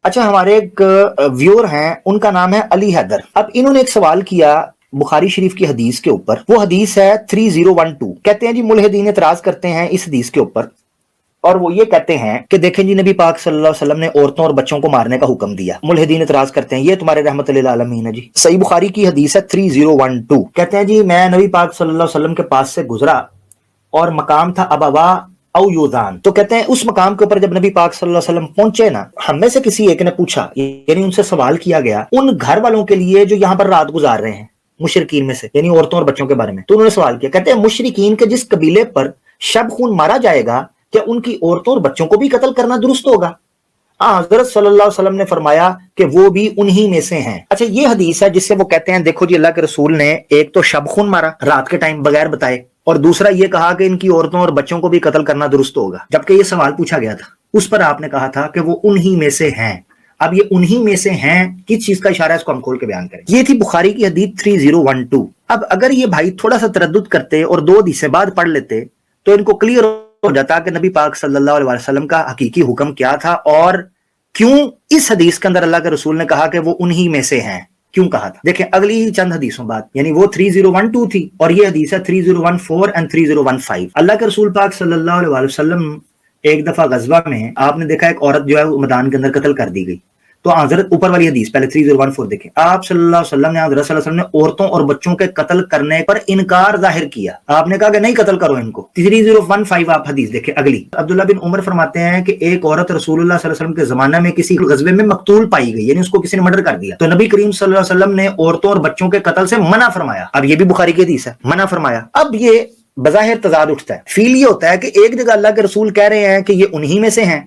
اچھا، ہمارے ایک ویور ہیں، ان کا نام ہے علی حیدر. اب انہوں نے ایک سوال کیا بخاری شریف کی حدیث کے اوپر. وہ حدیث ہے 3012. کہتے ہیں جی ملحدین اعتراض کرتے ہیں اس حدیث کے اوپر، اور وہ یہ کہتے ہیں کہ دیکھیں جی نبی پاک صلی اللہ علیہ وسلم نے عورتوں اور بچوں کو مارنے کا حکم دیا. ملحدین اعتراض کرتے ہیں یہ تمہارے رحمت للعالمین ہے جی. صحیح بخاری کی حدیث ہے 3012. کہتے ہیں جی میں نبی پاک صلی اللہ علیہ وسلم کے پاس سے گزرا اور مقام تھا ابوا او یوزان. تو کہتے ہیں اس مقام کے اوپر جب نبی پاک صلی اللہ علیہ وسلم پہنچے نا، ہم میں سے کسی ایک نے پوچھا، یعنی ان سے سوال کیا گیا ان گھر والوں کے لیے جو یہاں پر رات گزار رہے ہیں، مشرکین میں سے، یعنی عورتوں اور بچوں کے بارے میں. تو انہوں نے سوال کیا، کہتے ہیں مشرکین کے جس قبیلے پر شب خون مارا جائے گا کیا ان کی عورتوں اور بچوں کو بھی قتل کرنا درست ہوگا؟ حضرت صلی اللہ علیہ وسلم نے فرمایا کہ وہ بھی انہی میں سے ہیں. اچھا، یہ حدیث ہے جس سے وہ کہتے ہیں دیکھو جی اللہ کے رسول نے ایک تو شب خون مارا رات کے ٹائم بغیر بتائے، اور دوسرا یہ کہا کہ ان کی عورتوں اور بچوں کو بھی قتل کرنا درست ہوگا. جبکہ یہ سوال پوچھا گیا تھا، اس پر آپ نے کہا تھا کہ وہ انہی میں سے ہیں. اب یہ انہی میں سے ہیں کس چیز کا اشارہ ہے، اس کو ہم کھول کے بیان کریں. یہ تھی بخاری کی حدیث 3012. اب اگر یہ بھائی تھوڑا سا تردد کرتے اور دو حدیثیں بعد پڑھ لیتے تو ان کو کلیئر ہو جاتا کہ نبی پاک صلی اللہ علیہ وسلم کا حقیقی حکم کیا تھا، اور کیوں اس حدیث کے اندر اللہ کے رسول نے کہا کہ وہ انہی میں سے ہیں، کیوں کہا تھا. دیکھیں اگلی ہی چند حدیثوں بعد، یعنی وہ 3012 تھی اور یہ حدیث ہے 3014 and 3015. اللہ کے رسول پاک صلی اللہ علیہ وسلم ایک دفعہ غزوہ میں آپ نے دیکھا ایک عورت جو ہے وہ میدان کے اندر قتل کر دی گئی. تو حضرت اوپر والی حدیث پہلے 3014 دیکھیں، آپ صلی اللہ علیہ وسلم نے حضرت صلی اللہ علیہ وسلم نے عورتوں اور بچوں کے قتل کرنے پر انکار ظاہر کیا. آپ نے کہا کہ نہیں قتل کرو ان کو. 3015 آپ حدیث دیکھیں اگلی. عبداللہ بن عمر فرماتے ہیں کہ ایک عورت رسول اللہ صلی اللہ علیہ وسلم کے زمانہ میں کسی غزوے میں مقتول پائی گئی، یعنی اس کو کسی نے مرڈر کر دیا. تو نبی کریم صلی اللہ علیہ وسلم نے عورتوں اور بچوں کے قتل سے منع فرمایا. اب یہ بھی بخاری کی حدیث ہے، منع فرمایا. اب یہ بظاہر تضاد اٹھتا ہے. فیل یہ ہوتا ہے کہ ایک جگہ اللہ کے رسول کہہ رہے ہیں کہ یہ انہی میں سے ہیں،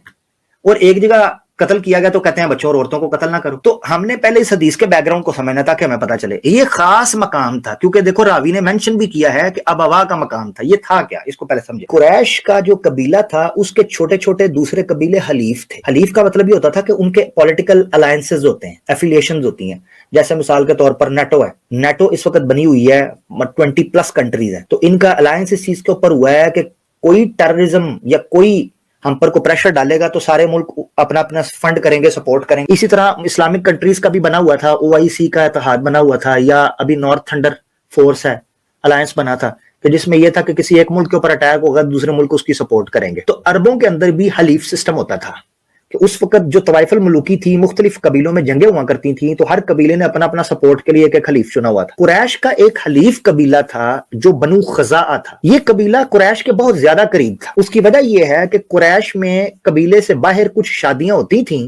اور ایک جگہ قتل کیا گیا تو کہتے ہیں بچوں اور عورتوں کو قتل نہ کرو. تو ہم نے پہلے اس حدیث کے بیک گراؤنڈ کو سمجھنا تھا کہ ہمیں پتہ چلے یہ خاص مقام تھا، کیونکہ دیکھو راوی نے مینشن بھی کیا ہے کہ ابوا کا مقام تھا. یہ تھا کیا، اس کو پہلے سمجھے. قریش کا جو قبیلہ تھا اس کے چھوٹے چھوٹے دوسرے قبیلے حلیف تھے. حلیف کا مطلب یہ ہوتا تھا کہ ان کے پولیٹیکل الائنسز ہوتے ہیں، ایفیلیشنز ہوتی ہیں. جیسے مثال کے طور پر نیٹو ہے، نیٹو اس وقت بنی ہوئی ہے 20+ کنٹریز ہیں. تو ان کا الائنس اس چیز کے اوپر ہوا ہے کہ کوئی ٹیررزم یا کوئی ہم پر کو پریشر ڈالے گا تو سارے ملک اپنا اپنا فنڈ کریں گے، سپورٹ کریں گے. اسی طرح اسلامک کنٹریز کا بھی بنا ہوا تھا، OIC کا اتحاد بنا ہوا تھا، یا ابھی نارتھ تھنڈر فورس ہے الائنس بنا تھا کہ جس میں یہ تھا کہ کسی ایک ملک کے اوپر اٹیک ہوگا دوسرے ملک اس کی سپورٹ کریں گے. تو عربوں کے اندر بھی حلیف سسٹم ہوتا تھا کہ اس وقت جو طوائف الملوکی تھی، مختلف قبیلوں میں جنگیں ہوا کرتی تھیں، تو ہر قبیلے نے اپنا اپنا سپورٹ کے لیے ایک حلیف چنا ہوا تھا. قریش کا ایک حلیف قبیلہ تھا جو بنو خزاعہ تھا. یہ قبیلہ قریش کے بہت زیادہ قریب تھا. اس کی وجہ یہ ہے کہ قریش میں قبیلے سے باہر کچھ شادیاں ہوتی تھیں،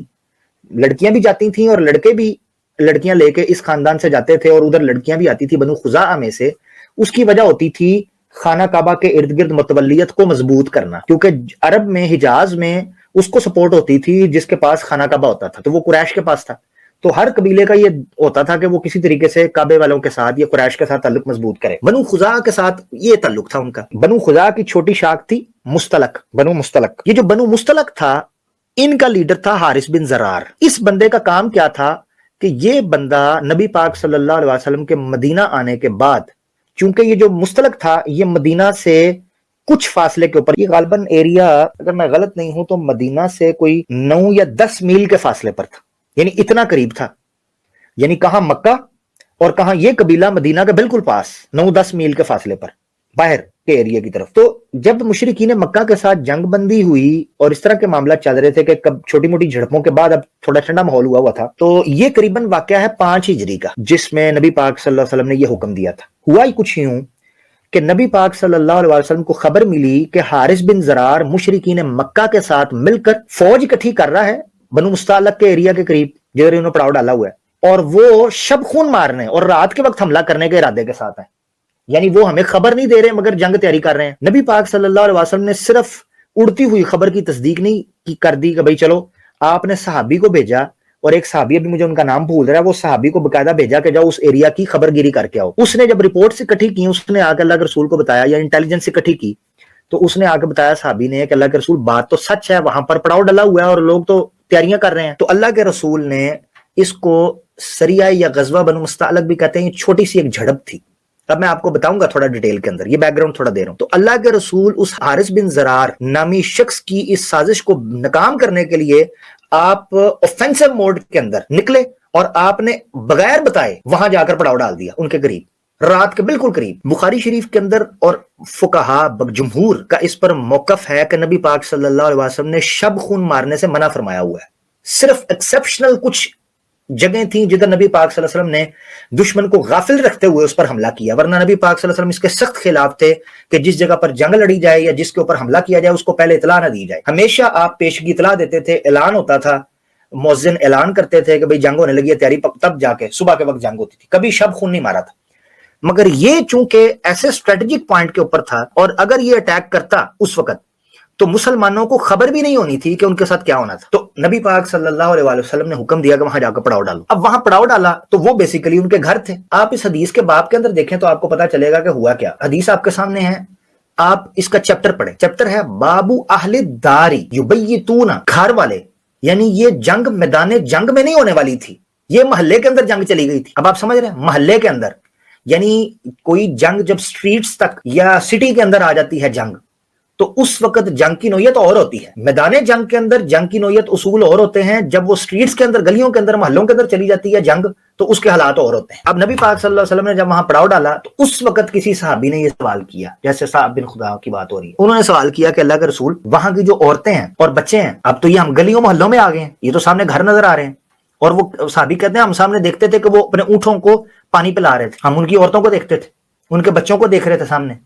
لڑکیاں بھی جاتی تھیں اور لڑکے بھی لڑکیاں لے کے اس خاندان سے جاتے تھے، اور ادھر لڑکیاں بھی آتی تھی بنو خزاعہ میں سے. اس کی وجہ ہوتی تھی خانہ کعبہ کے ارد گرد متولیت کو مضبوط کرنا، کیونکہ عرب میں حجاز میں اس کو سپورٹ ہوتی تھی جس کے پاس خانہ کعبہ ہوتا تھا، تو وہ قریش کے پاس تھا. تو ہر قبیلے کا یہ ہوتا تھا کہ وہ کسی طریقے سے کعبے والوں کے ساتھ یا قریش کے ساتھ تعلق مضبوط کرے. بنو خزاعہ کے ساتھ یہ تعلق تھا ان کا. بنو خزاعہ کی چھوٹی شاخ تھی مستلق، بنو مستلق. یہ جو بنو مستلق تھا ان کا لیڈر تھا حارث بن زرار. اس بندے کا کام کیا تھا کہ یہ بندہ نبی پاک صلی اللہ علیہ وسلم کے مدینہ آنے کے بعد، چونکہ یہ جو مستلق تھا یہ مدینہ سے کچھ فاصلے کے اوپر، یہ غالباً ایریا اگر میں غلط نہیں ہوں تو مدینہ سے کوئی 9 یا 10 میل کے فاصلے پر تھا، یعنی اتنا قریب تھا. یعنی کہاں مکہ اور کہاں یہ قبیلہ مدینہ کے بالکل پاس، 9-10 میل کے فاصلے پر باہر کے ایریا کی طرف. تو جب مشرکین مکہ کے ساتھ جنگ بندی ہوئی اور اس طرح کے معاملات چل رہے تھے کہ چھوٹی موٹی جھڑپوں کے بعد اب تھوڑا ٹھنڈا ماحول ہوا تھا، تو یہ قریباً واقعہ ہے 5 ہجری کا جس میں نبی پاک صلی اللہ علیہ وسلم نے یہ حکم دیا تھا. ہوا ہی کچھ یوں کہ نبی پاک صلی اللہ علیہ وسلم کو خبر ملی کہ حارث بن زرار مشرکین مکہ کے ساتھ مل کر فوج اکٹھی کر رہا ہے بنو مستعلق کے ایریا کے قریب جدھر انہوں نے پڑاؤ ڈالا ہوا ہے، اور وہ شب خون مارنے اور رات کے وقت حملہ کرنے کے ارادے کے ساتھ ہیں. یعنی وہ ہمیں خبر نہیں دے رہے مگر جنگ تیاری کر رہے ہیں. نبی پاک صلی اللہ علیہ وسلم نے صرف اڑتی ہوئی خبر کی تصدیق نہیں کر دی کہ بھئی چلو، آپ نے صحابی کو بھیجا، اور ایک صحابی ابھی مجھے ان کا نام بھول رہا ہے، وہ صحابی کو باقاعدہ بھیجا کہ جاؤ اس ایریا کی خبر گیری کر کے آؤ. اس نے جب رپورٹ سے اکٹھی کی، اس نے آ کے اللہ کے رسول کو بتایا، یا انٹیلیجنس اکٹھی کی، تو اس نے آ کے بتایا صحابی نے کہ اللہ کے رسول بات تو سچ ہے، وہاں پر پڑاؤ ڈلا ہوا ہے اور لوگ تو تیاریاں کر رہے ہیں. تو اللہ کے رسول نے اس کو سریہ یا غزوہ بنو مستعلق بھی کہتے ہیں، چھوٹی سی ایک جھڑپ تھی. अब मैं आपको बताऊंगा थोड़ा डिटेल के अंदर, ये बैकग्राउंड थोड़ा दे रहा हूं। तो अल्लाह के रसूल उस हारिस बिन ज़रार नामी शख्स की इस साजिश को नाकाम करने के लिए आप ऑफेंसिव मोड के अंदर निकले और आपने बगैर बताए वहां जाकर पड़ाव डाल दिया उनके करीब, रात के बिल्कुल करीब। बुखारी शरीफ के अंदर और फुकाहा जमहूर का इस पर मौकफ है कि नबी पाक सल्लल्लाहु अलैहि वसल्लम ने शब खून मारने से मना फरमाया हुआ है। सिर्फ एक्सेप्शनल कुछ जगह थी जिधर नबी पाक सल्लल्लाहु अलैहि वसल्लम ने दुश्मन को गाफिल रखते हुए उस पर हमला किया, वरना नबी पाक सल्लल्लाहु अलैहि वसल्लम इसके सख्त खिलाफ थे कि जिस जगह पर जंग लड़ी जाए या जिसके ऊपर हमला किया जाए उसको पहले इतला ना दी जाए। हमेशा आप पेशगी इतला देते थे, ऐलान होता था, मुअज्जिन ऐलान करते थे कि भाई जंग होने लगी है तैयारी, तब जाके सुबह के वक्त जंग होती थी, कभी शब खून नहीं मारा था। मगर ये चूंकि ऐसे स्ट्रेटेजिक पॉइंट के ऊपर था और अगर ये अटैक करता उस वक्त तो मुसलमानों को खबर भी नहीं होनी थी कि उनके साथ क्या होना था। तो नबी पाक सल्लल्लाहु अलैहि वसल्लम ने हुक्म दिया कि वहां जाकर पड़ाव डालो। अब वहां पड़ाव डाला तो वो बेसिकली उनके घर थे। आप इस हदीस के बाब के अंदर देखें तो आपको पता चलेगा कि हुआ क्या। हदीस आपके सामने है, आप इसका चैप्टर पढ़ें। चैप्टर है बाबू अहले दारी युबय्यितूना, घर वाले, यानी ये जंग मैदान जंग में नहीं होने वाली थी, ये मोहल्ले के अंदर जंग चली गई थी। अब आप समझ रहे हैं, मोहल्ले के अंदर, यानी कोई जंग जब स्ट्रीट्स तक या सिटी के अंदर आ जाती है जंग, तो उस वक्त जंग की नोयत और होती है। मैदान जंग के अंदर जंग की नोयत उसूल और होते हैं, जब वो स्ट्रीट्स के अंदर, गलियों के अंदर, मोहल्लों के अंदर चली जाती है जंग तो उसके हालात और होते हैं। अब नबी पाक सल्लल्लाहु अलैहि वसल्लम ने जब वहां पड़ाव डाला तो उस वक्त किसी सहाबी ने ये सवाल किया, जैसे साहब बिन खुदा की बात हो रही है, उन्होंने सवाल किया कि अल्लाह के रसूल, वहां की जो औरतें हैं और बच्चे हैं, अब तो ये हम गलियों मोहल्लों में आ गए हैं, ये तो सामने घर नजर आ रहे हैं, और वो सहाबी कहते हैं हम सामने देखते थे कि वो अपने ऊंटों को पानी पिला रहे थे, हम उनकी औरतों को देखते थे, उनके बच्चों को देख रहे थे सामने।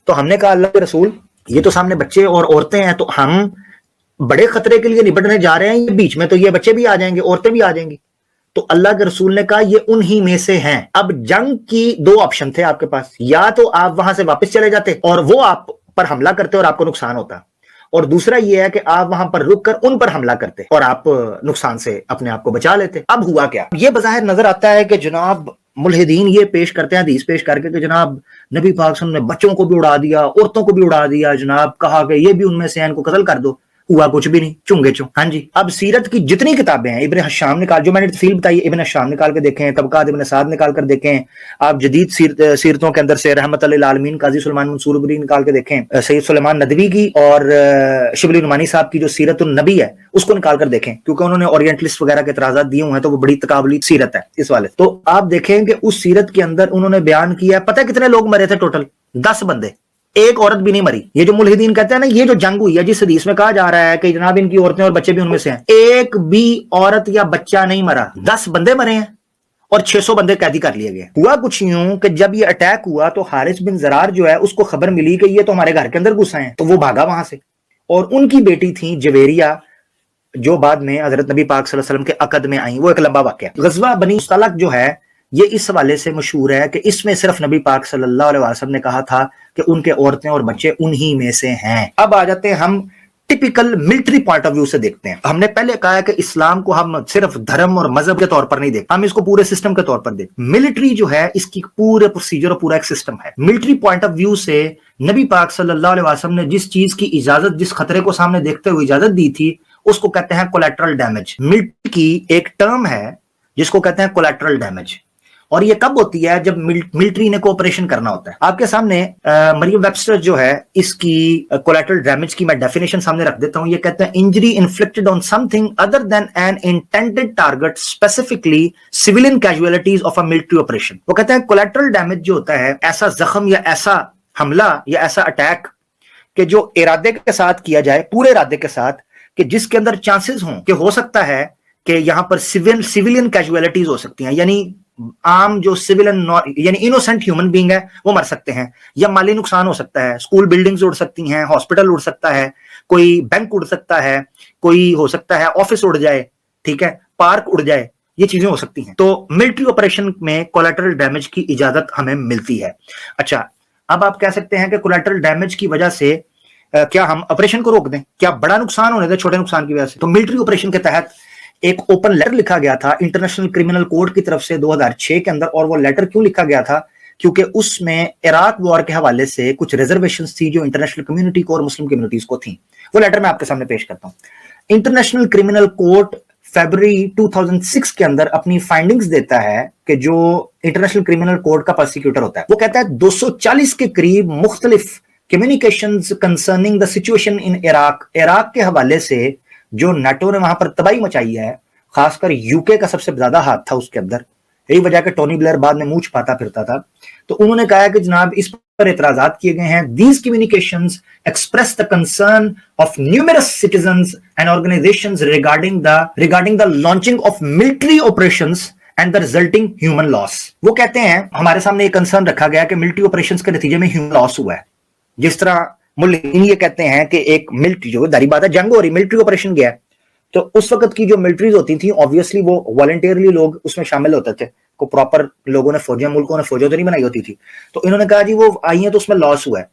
तो हमने कहा अल्लाह के रसूल, ये तो सामने बच्चे और औरतें हैं, तो हम बड़े खतरे के लिए निपटने जा रहे हैं, ये बीच में तो ये बच्चे भी आ जाएंगे, औरतें भी आ जाएंगी। तो अल्लाह के रसूल ने कहा ये उन्हीं में से हैं। अब जंग की दो ऑप्शन थे आपके पास, या तो आप वहां से वापस चले जाते और वो आप पर हमला करते और आपको नुकसान होता, और दूसरा ये है कि आप वहां पर रुक कर उन पर हमला करते और आप नुकसान से अपने आप को बचा लेते। अब हुआ क्या, ये बज़ाहिर नजर आता है कि जनाब मुल्हिदीन ये पेश करते हैं हदीस पेश करके कि जनाब नबी पाक सल्लल्लाहु अलैहि वसल्लम ने बच्चों को भी उड़ा दिया, औरतों को भी उड़ा दिया, जनाब कहा कि ये भी उनमें से हैं, इनको कत्ल कर दो। हुआ कुछ भी नहीं, चुंगे चुंग। हाँ जी, अब सीरत की जितनी किताबें हैं, इब्न हशाम निकाल, जो मैंने तफसील बताई, इब्न हशाम निकाल के देखें, तबकात इब्न साद निकाल कर देखें, आप जदीद सीरतों के अंदर से रहमत लिल आलमीन काजी सुलेमान मंसूर बुरी निकाल के देखें, सैयद सुलेमान नदवी की और शिबली नुमानी साहब की जो सीरतुन नबी है उसको निकाल कर देखें, क्योंकि उन्होंने ओरिएंटलिस्ट वगैरह के इतराज़ात दिए हुए हैं, तो वो बड़ी तकाबली सीरत है इस वाले। तो आप देखें कि उस सीरत के अंदर उन्होंने बयान किया, पता है कितने लोग मरे थे टोटल? 10 बंदे, एक औरत भी नहीं मरी। ये जो मुल्हिदीन कहते हैं ना, ये जो जंग हुई है जिस हदीस में कहा जा रहा है कि जनाब इनकी औरतें और बच्चे भी उनमें से हैं, एक भी औरत या बच्चा नहीं मरा, 10 बंदे मरे हैं और 600 बंदे कैदी कर लिए गए। हुआ कुछ यूं कि जब ये अटैक हुआ तो हारिस बिन ज़रार जो है उसको खबर मिली कि ये तो हमारे घर के अंदर घुस आए हैं, तो वो भागा वहां से, और उनकी बेटी थी जवेरिया जो बाद में हजरत नबी पाक सल्लल्लाहु अलैहि वसल्लम के अकद में आई। वो एक लंबा वाक़या। ग़ज़वा बनी मुस्तलक जो है ये इस हवाले से मशहूर है कि इसमें सिर्फ नबी पाक सल्लल्लाहु अलैहि वसल्लम ने कहा था कि उनके औरतें और बच्चे उन्हीं में से हैं। अब आ जाते हैं हम typical military point of view से देखते हैं। हमने पहले कहा है कि इस्लाम को हम सिर्फ धर्म और मजहब के तौर पर नहीं देखते, हम इसको पूरे सिस्टम के तौर पर देखते। मिलिट्री जो है इसकी पूरे प्रोसीजर और पूरा एक सिस्टम है। मिलिट्री पॉइंट ऑफ व्यू से नबी पाक सल्लल्लाहु अलैहि वसल्लम ने जिस चीज की इजाजत, जिस खतरे को सामने देखते हुए इजाजत दी थी, उसको कहते हैं कोलैटरल डैमेज। मिलिट्री की एक टर्म है जिसको कहते हैं कोलैटरल डैमेज, और ये कब होती है? जब मिलिट्री ने कोऑपरेशन करना होता है। आपके सामने मरियम वेबस्टर जो है इसकी कोलैटरल डैमेज की मैं डेफिनेशन सामने रख देता हूं। ये कहते हैं injury inflicted on something other than an intended target, specifically civilian casualties of a military operation. वो कहते हैं कोलैटरल डैमेज जो होता है ऐसा जख्म या ऐसा हमला या ऐसा अटैक कि जो इरादे के साथ किया जाए, पूरे इरादे के साथ, कि जिसके अंदर चांसेस हों कि हो सकता है कि यहां पर सिविलियन कैजुअलिटीज हो सकती हैं, यानी आम जो सिविलियन यानी इनोसेंट ह्यूमन बीइंग है वो मर सकते हैं, या माली नुकसान हो सकता है, स्कूल बिल्डिंग्स उड़ सकती हैं, हॉस्पिटल उड़ सकता है, कोई बैंक उड़ सकता है, कोई हो सकता है ऑफिस उड़ जाए, ठीक है, पार्क उड़ जाए, ये चीजें हो सकती हैं। तो मिलिट्री ऑपरेशन में कोलैटरल डैमेज की इजाजत हमें मिलती है। अच्छा, अब आप कह सकते हैं कि कोलैटरल डैमेज की वजह से क्या हम ऑपरेशन को रोक दें? क्या बड़ा नुकसान होने दें छोटे नुकसान की वजह से? तो मिलिट्री ऑपरेशन के तहत एक ओपन लेटर लिखा गया था इंटरनेशनल क्रिमिनल कोर्ट की तरफ से 2006 के अंदर। और वो लेटर क्यों लिखा गया था? क्योंकि उसमें इराक वॉर के हवाले से कुछ रिजर्वेशंस थी जो इंटरनेशनल कम्युनिटी को और मुस्लिम कम्युनिटीज को थी। वो लेटर मैं आपके सामने पेश करता हूं। इंटरनेशनल क्रिमिनल कोर्ट फरवरी 2006 के अंदर अपनी फाइंडिंग्स देता है कि जो इंटरनेशनल क्रिमिनल कोर्ट का प्रोसिक्यूटर होता है वो कहता है 240 के करीब मुख्तलिफ communications concerning the situation in Iraq के हवाले से जो नाटो ने वहां पर तबाही मचाई है, खासकर यूके का सबसे ज्यादा हाथ था उसके अंदर। यही वजह कि टोनी ब्लेयर बाद में मुंह छुपाता फिरता था। तो उन्होंने कहा कि जनाब इस पर एतराजात किए गए हैं। These communications express the concern of numerous citizens and organisations regarding the launching of military operations and the resulting human loss. वो कहते हैं हमारे सामने ये कंसर्न रखा गया कि मिलिट्री ऑपरेशंस के नतीजे में ह्यूमन लॉस हुआ है। जिस तरह मुल्लिन ये कहते हैं कि एक मिलिट्री जो दारी बात है जंग हो रही, मिलिट्री ऑपरेशन गया है, तो उस वक्त की जो मिलिट्रीज होती थी ऑब्वियसली वो वॉलंटियरली लोग उसमें शामिल होते थे, को प्रॉपर लोगों ने फौजें, मुल्कों ने फौजें तो नहीं बनाई होती थी। तो इन्होंने कहा जी वो आई हैं तो उसमें लॉस हुआ है।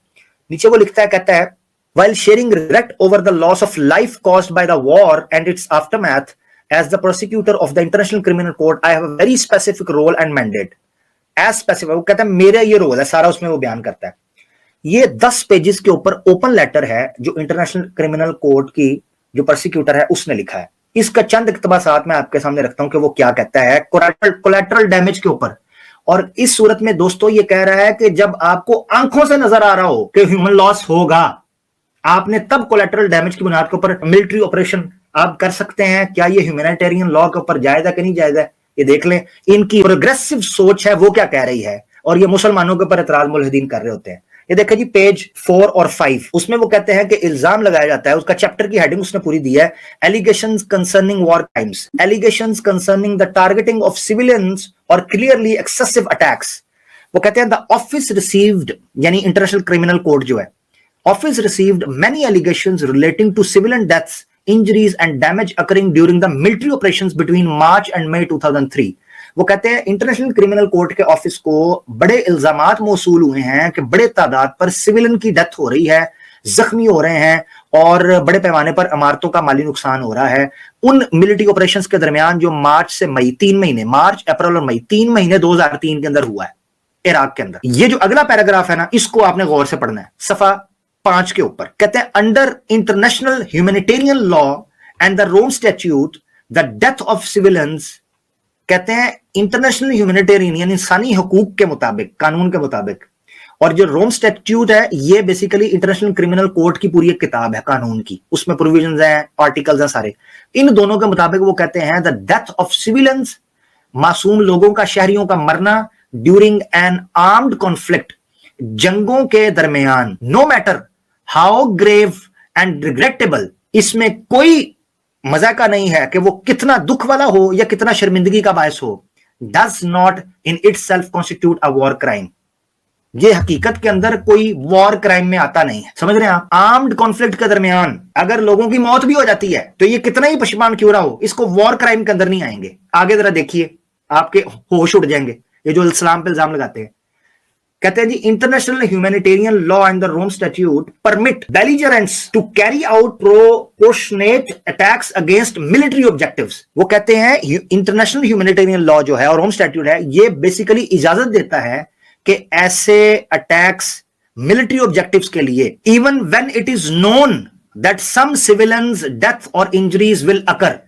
नीचे वो लिखता है, कहता है while sharing regret over the loss of life caused by the war and its aftermath, as the prosecutor of the International Criminal Court, I have a very specific role and mandate. As specific, वो कहता है मेरा ये role है, सारा उसमें वो बयान करता है। ये 10 पेजेस के ऊपर ओपन लेटर है जो इंटरनेशनल क्रिमिनल कोर्ट की जो प्रोसिक्यूटर है उसने लिखा है। इसका चंद इक्तबासात मैं आपके सामने रखता हूं कि वो क्या कहता है कोलैटरल डैमेज के ऊपर। और इस सूरत में दोस्तों ये कह रहा है कि जब आपको आंखों से नजर आ रहा हो कि ह्यूमन लॉस होगा, आपने तब कोलैटरल डैमेज की बुनियाद के ऊपर मिलिट्री ऑपरेशन आप कर सकते हैं। क्या ये ह्यूमैनिटेरियन लॉ के ऊपर जायज है कि नहीं जायज है, ये देख लें। इनकी प्रोग्रेसिव सोच है वो क्या कह रही है, और ये मुसलमानों के ऊपर एतराज मुल्हिदीन कर रहे होते हैं। ये देखिए जी पेज 4 और 5, उसमें वो कहते हैं कि इल्जाम लगाया जाता है, उसका चैप्टर की हेडिंग उसने पूरी दी है, allegations concerning war crimes, allegations concerning the targeting of civilians और क्लियरली एक्सेसिव अटैक्स। वो कहते हैं द ऑफिस रिसीव्ड, यानी इंटरनेशनल क्रिमिनल कोर्ट जो है, office received many allegations relating to civilian deaths, injuries and damage occurring during the military operations between March and May 2003। वो कहते हैं इंटरनेशनल क्रिमिनल कोर्ट के ऑफिस को बड़े इल्जामात मौसूल हुए हैं कि बड़े तादाद पर सिविलियन की डेथ हो रही है, जख्मी हो रहे हैं और बड़े पैमाने पर इमारतों का माली नुकसान हो रहा है उन मिलिट्री ऑपरेशंस के दरमियान जो मार्च से मई, 3 महीने, मार्च, अप्रैल और मई, 3 महीने 2003 के अंदर हुआ है इराक के अंदर। ये जो अगला पैराग्राफ है ना, इसको आपने गौर से पढ़ना है, सफा 5 के ऊपर। कहते हैं under international humanitarian law and the Rome statute the death of civilians, कहते हैं इंटरनेशनल ह्यूमैनिटेरियन यानी इंसानी हकूक के मुताबिक, कानून के मुताबिक, और जो रोम स्टैट्यूट है ये बेसिकली इंटरनेशनल क्रिमिनल कोर्ट की पूरी एक किताब है कानून की, उसमें प्रोविजंस हैं, आर्टिकल्स हैं सारे। इन दोनों के मुताबिक वो कहते हैं द डेथ ऑफ सिविलियंस, मासूम लोगों का, शहरियों का मरना ड्यूरिंग एन आर्म्ड कॉन्फ्लिक्ट, जंगों के दरमियान, no matter how grave and regrettable, इसमें कोई मजा का नहीं है कि वो कितना दुख वाला हो या कितना शर्मिंदगी का बायस हो, does not in itself constitute a war crime. ये हकीकत के अंदर कोई वॉर क्राइम में आता नहीं है, समझ रहे हैं आप। आर्म्ड कॉन्फ्लिक्ट के दरमियान अगर लोगों की मौत भी हो जाती है तो ये कितना ही पशमान क्यों ना हो, इसको वॉर क्राइम के अंदर नहीं आएंगे। आगे जरा देखिए, आपके होश उड़ जाएंगे ये जो इस्लाम पे इल्जाम लगाते हैं। कहते हैं जी international humanitarian law and the Rome statute permit belligerents to carry out proportionate attacks against military objectives. वो कहते हैं इंटरनेशनल ह्यूमैनिटेरियन लॉ जो है और रोम स्टैट्यूट है, ये बेसिकली इजाजत देता है कि ऐसे अटैक्स मिलिट्री ऑब्जेक्टिव्स के लिए, even when it is known that some civilians death और इंजरीज विल अकर,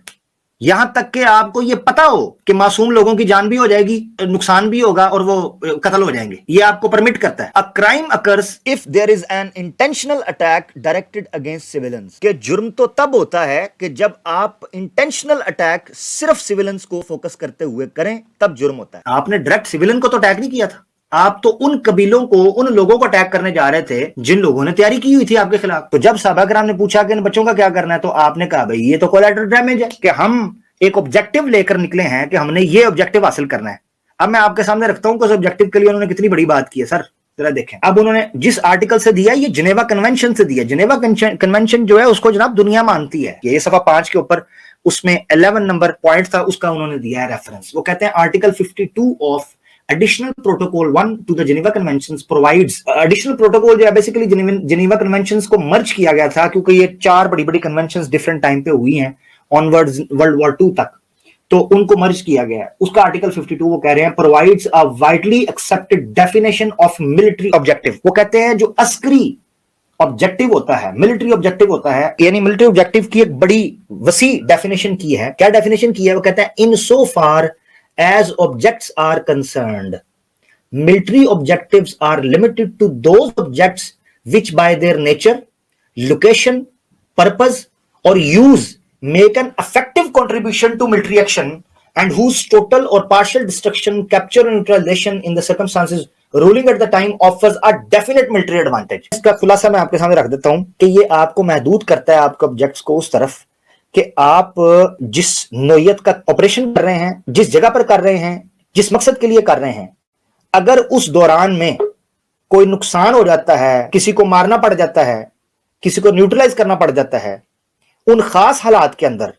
यहां तक कि आपको ये पता हो कि मासूम लोगों की जान भी हो जाएगी, नुकसान भी होगा और वो कत्ल हो जाएंगे, ये आपको परमिट करता है। A crime occurs if there is an intentional attack directed against civilians, कि जुर्म तो तब होता है कि जब आप इंटेंशनल अटैक सिर्फ सिविलियंस को फोकस करते हुए करें, तब जुर्म होता है। आपने डायरेक्ट सिविलियन को तो अटैक नहीं किया था, आप तो उन कबीलों को, उन लोगों को अटैक करने जा रहे थे जिन लोगों ने तैयारी की हुई थी आपके खिलाफ। तो जब सहाबा किराम ने पूछा कि इन बच्चों का क्या करना है, तो आपने कहा भाई ये तो कोलैटरल डैमेज है, कि हम एक ऑब्जेक्टिव लेकर निकले हैं कि हमने ये ऑब्जेक्टिव हासिल करना है। अब मैं आपके सामने रखता हूं कि उस ऑब्जेक्टिव के लिए उन्होंने कितनी बड़ी बात की है सर, जरा देखें। अब उन्होंने जिस आर्टिकल से दिया, ये जिनेवा कन्वेंशन से दिया। जिनेवा कन्वेंशन जो है उसको जनाब दुनिया मानती है। ये सफा 5 के ऊपर उसमें 11 नंबर पॉइंट था, उसका उन्होंने दिया है रेफरेंस। वो कहते हैं article 52 of Additional Protocol 1 to the Geneva Conventions provides, Additional Protocol जो है बेसिकली Geneva Conventions को मर्ज किया गया था, क्योंकि ये 4 बड़ी बड़ी कन्वेंशंस डिफरेंट टाइम पे हुई हैं ऑनवर्ड्स वर्ल्ड वॉर 2 तक, तो उनको मर्ज किया गया है। उसका आर्टिकल 52 वो कह रहे हैं provides a widely accepted definition of military objective। वो कहते हैं जो अस्करी ऑब्जेक्टिव होता है, मिलिट्री ऑब्जेक्टिव होता है, यानी मिलिट्री ऑब्जेक्टिव की एक बड़ी वसी डेफिनेशन की है। क्या डेफिनेशन की है? वो कहता है in so far as objects are concerned, military objectives are limited to those objects which by their nature, location, purpose or use make an effective contribution to military action and whose total or partial destruction, capture or neutralization in the circumstances ruling at the time offers a definite military advantage। इसका खुलासा मैं आपके सामने रख देता हूं कि ये आपको महदूद करता है आपके ऑब्जेक्ट्स को उस तरफ कि आप जिस नोयत का ऑपरेशन कर रहे हैं, जिस जगह पर कर रहे हैं, जिस मकसद के लिए कर रहे हैं, अगर उस दौरान में कोई नुकसान हो जाता है, किसी को मारना पड़ जाता है, किसी को न्यूट्रलाइज करना पड़ जाता है उन खास हालात के अंदर,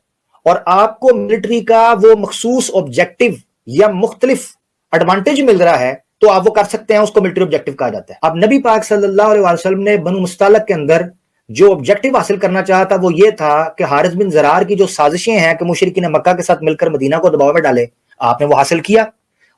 और आपको मिलिट्री का वो मखसूस ऑब्जेक्टिव या मुख्तलिफ एडवांटेज मिल रहा है, तो आप वो कर सकते हैं, उसको मिलिट्री ऑब्जेक्टिव कहा जाता है। अब नबी पाक सल्लल्लाहु अलैहि वसल्लम ने बनु मुस्तलक के अंदर जो ऑब्जेक्टिव हासिल करना चाहा था वो ये था कि हारिस बिन ज़रार की जो साजिशें हैं कि मुशरिकीन मक्का के साथ मिलकर मदीना को दबाव में डाले, आपने वो हासिल किया।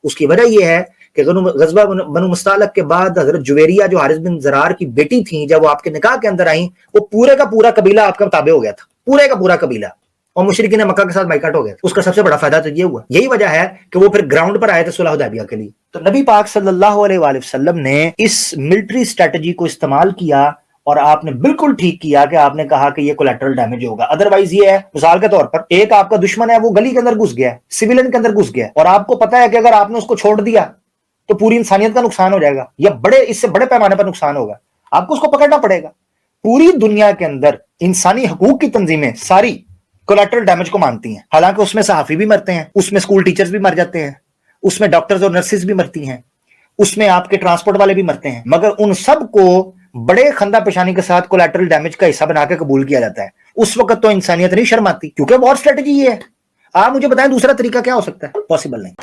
उसकी वजह यह है कि गज़वा बनु मुस्तलक के बाद हजरत जुवेरिया जो हारिस बिन ज़रार की बेटी थी, जब वो आपके निकाह के अंदर आई, वो पूरे का पूरा कबीला आपका ताबे हो गया था, पूरे का पूरा कबीला, और मुशरिकीन मक्का के साथ बाइकाट हो गया। उसका सबसे बड़ा फायदा तो ये हुआ, यही वजह है कि वो फिर ग्राउंड पर आए थे सुलह हुदैबिया के लिए। तो नबी पाक सल्लल्लाहु अलैहि वसल्लम ने इस मिलिट्री स्ट्रेटजी को इस्तेमाल किया और आपने बिल्कुल ठीक किया कि आपने कहा कि ये कोलैटरल डैमेज होगा। अदरवाइज ये है, मिसाल के तौर पर एक आपका दुश्मन है, वो गली के अंदर घुस गया है, सिविलियन के अंदर घुस गया है, और आपको पता है कि अगर आपने उसको छोड़ दिया तो पूरी इंसानियत का नुकसान हो जाएगा या इससे बड़े पैमाने पर नुकसान होगा, आपको उसको पकड़ना पड़ेगा। पूरी दुनिया के अंदर इंसानी हकूक की तंजीमें सारी कोलैटरल डैमेज को मानती हैं, हालांकि उसमें सहाफी भी मरते हैं, उसमें स्कूल टीचर्स भी मर जाते हैं, उसमें डॉक्टर्स और नर्सेज भी मरती हैं, उसमें आपके ट्रांसपोर्ट वाले भी मरते हैं, मगर उन सब को बड़े खंदा पेशानी के साथ कोलैटरल डैमेज का हिस्सा बना के कबूल किया जाता है। उस वक्त तो इंसानियत नहीं शर्माती, क्योंकि वॉर स्ट्रेटजी ये है। आप मुझे बताएं दूसरा तरीका क्या हो सकता है? पॉसिबल नहीं।